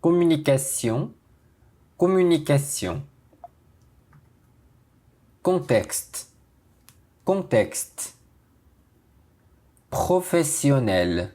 communication, communication. Contexte, contexte. Professionnel,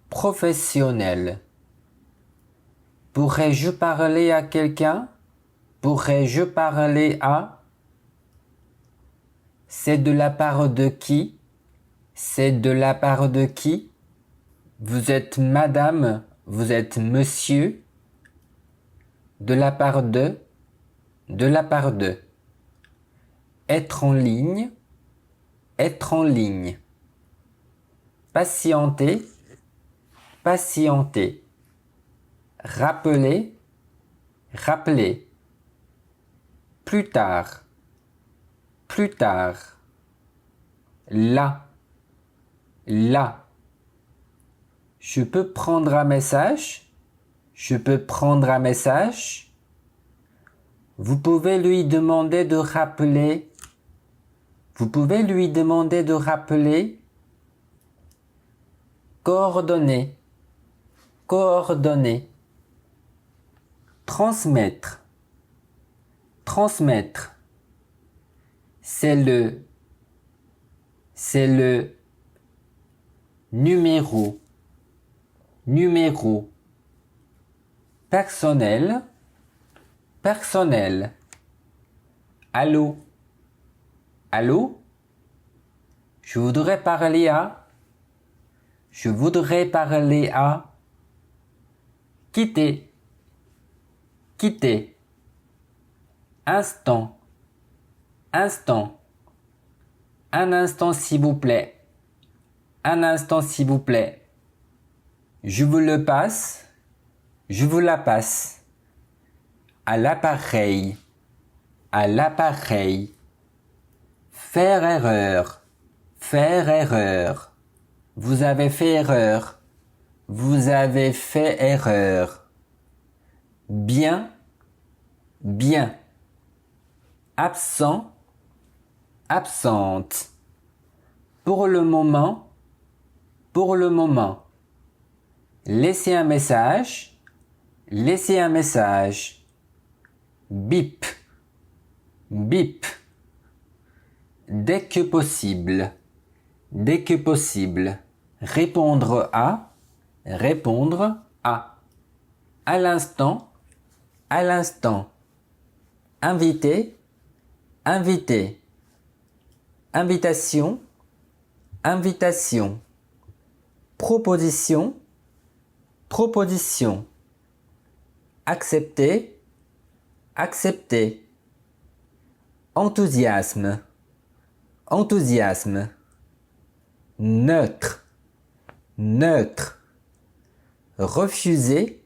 professionnel. Pourrais-je parler à quelqu'un? Pourrais-je parler à? C'est de la part de qui? C'est de la part de qui? Vous êtes madame, vous êtes monsieur? De la part de? De la part de. Être en ligne, être en ligne. Patienter, patienter. Rappeler, rappeler. Plus tard, plus tard. Là, là. Je peux prendre un message? Je peux prendre un message? Vous pouvez lui demander de rappeler. Vous pouvez lui demander de rappeler. Coordonner, coordonner. Transmettre, transmettre. C'est le numéro, numéro. Personnel, personnel. Allô, allô? Je voudrais parler à. Je voudrais parler à. Quitter, quitter. Instant, instant. Un instant s'il vous plaît. Un instant s'il vous plaît. Je vous le passe. Je vous la passe. À l'appareil. À l'appareil. Faire erreur. Faire erreur. Vous avez fait erreur. Vous avez fait erreur. Bien. Bien. Absent. Absente. Pour le moment. Pour le moment. Laissez un message. Laissez un message. Bip. Bip. Dès que possible. Dès que possible. Répondre à. Répondre à. À l'instant. À l'instant. Inviter. Inviter. Invitation. Invitation. Proposition. Proposition. Accepter. Accepter. Enthousiasme. Enthousiasme. Neutre. Neutre. Refuser.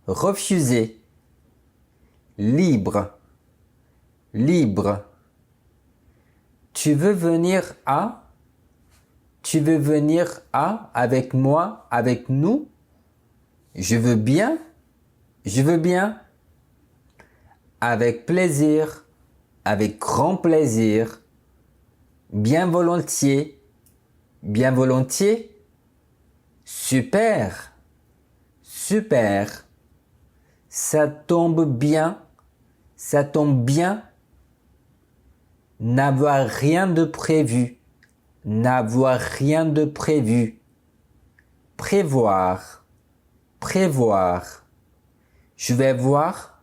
Refuser. Libre. Libre. Tu veux venir à? Tu veux venir à avec moi, avec nous? Je veux bien. Je veux bien. Avec plaisir. Avec grand plaisir. Bien volontiers. Bien volontiers. Super. Super. Ça tombe bien. Ça tombe bien. N'avoir rien de prévu. N'avoir rien de prévu. Prévoir. Prévoir. Je vais voir.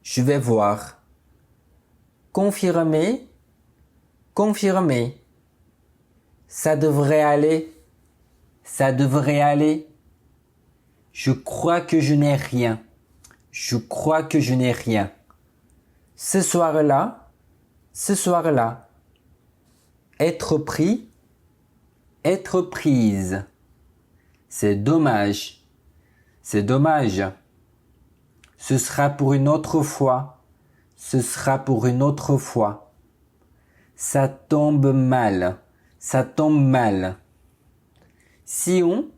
Je vais voir. Confirmer. Confirmer. Ça devrait aller. Ça devrait aller. Je crois que je n'ai rien. Je crois que je n'ai rien. Ce soir-là. Ce soir-là. Être pris. Être prise. C'est dommage. C'est dommage. Ce sera pour une autre fois. Ce sera pour une autre fois. Ça tombe mal. Ça tombe mal. Si on.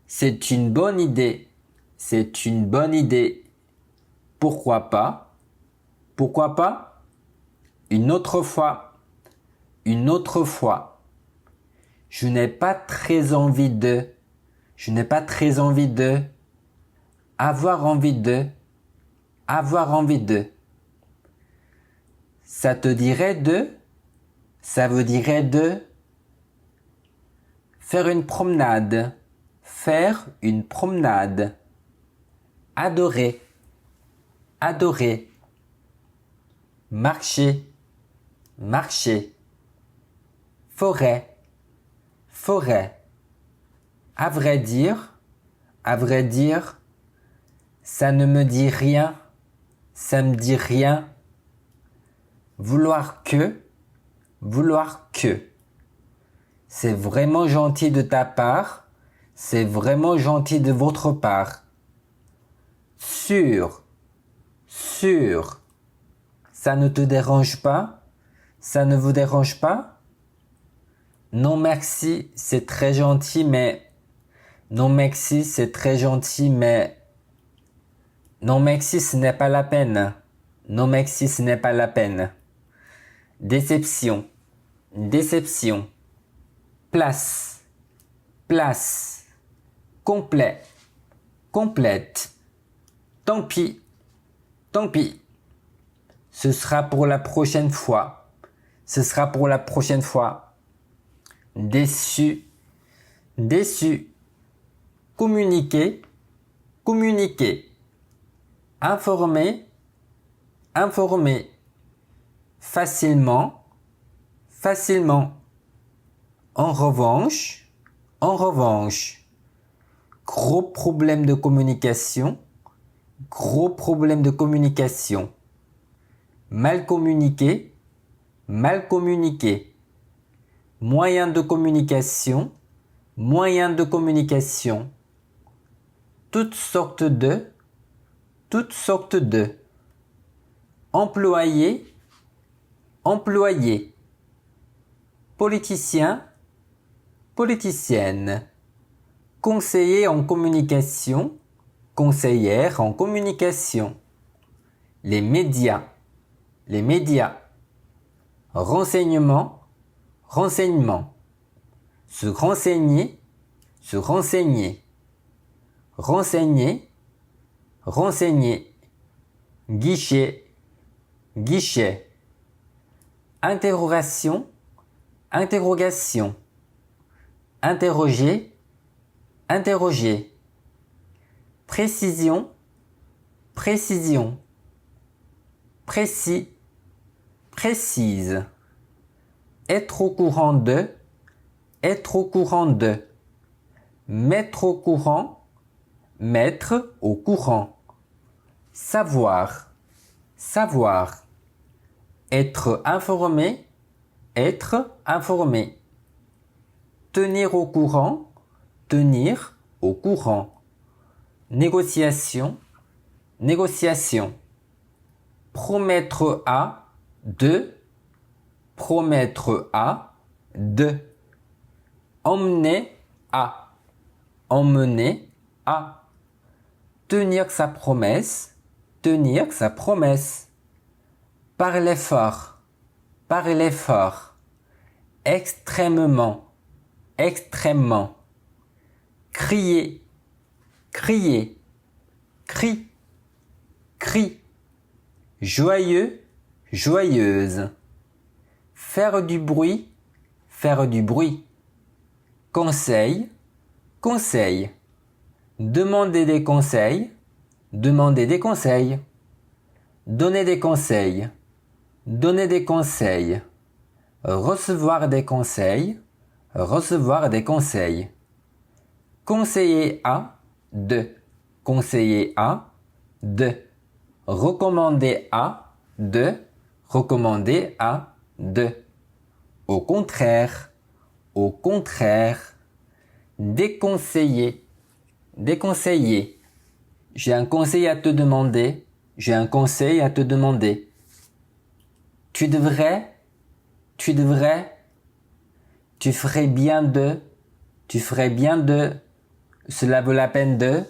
C'est une bonne idée. C'est une bonne idée. Pourquoi pas? Pourquoi pas? Une autre fois. Une autre fois. Je n'ai pas très envie de. Je n'ai pas très envie de. Avoir envie de. Avoir envie de. Ça te dirait de. Ça vous dirait de. Faire une promenade. Faire une promenade. Adorer. Adorer. Marcher. Marcher. Forêt. Forêt. À vrai dire, ça ne me dit rien, ça me dit rien. Vouloir que. C'est vraiment gentil de ta part, c'est vraiment gentil de votre part. Sûr. Ça ne te dérange pas? Ça ne vous dérange pas? Non merci, c'est très gentil, mais... Non merci, c'est très gentil, mais... Non merci, ce n'est pas la peine. Non merci, ce n'est pas la peine. Déception. Place. Complet. Complète. Tant pis. Ce sera pour la prochaine fois. Déçu. Communiquer. Informer. Facilement. En revanche. Gros problème de communication. Mal communiquer. Moyen de communication. Toutes sortes de. Employé. Politicien. Politicienne. Conseiller en communication. Conseillère en communication. Les médias. Renseignement. Se renseigner. Renseigner. Guichet. Interrogation. Interroger. Précision. Précis. Précise. Être au courant de. Mettre au courant. Savoir. Être informé. Tenir au courant. Négociation. Promettre à. De. Emmener à. Tenir sa promesse. Parler fort. Extrêmement. Crier. Cri. Joyeux. Joyeuse. Faire du bruit. Conseil. Demander des conseils. Donner des conseils. Recevoir des conseils. Conseiller à. De. Recommander à. De. Au contraire. Déconseiller. J'ai un conseil à te demander. Tu devrais. Tu ferais bien de. Cela vaut la peine de.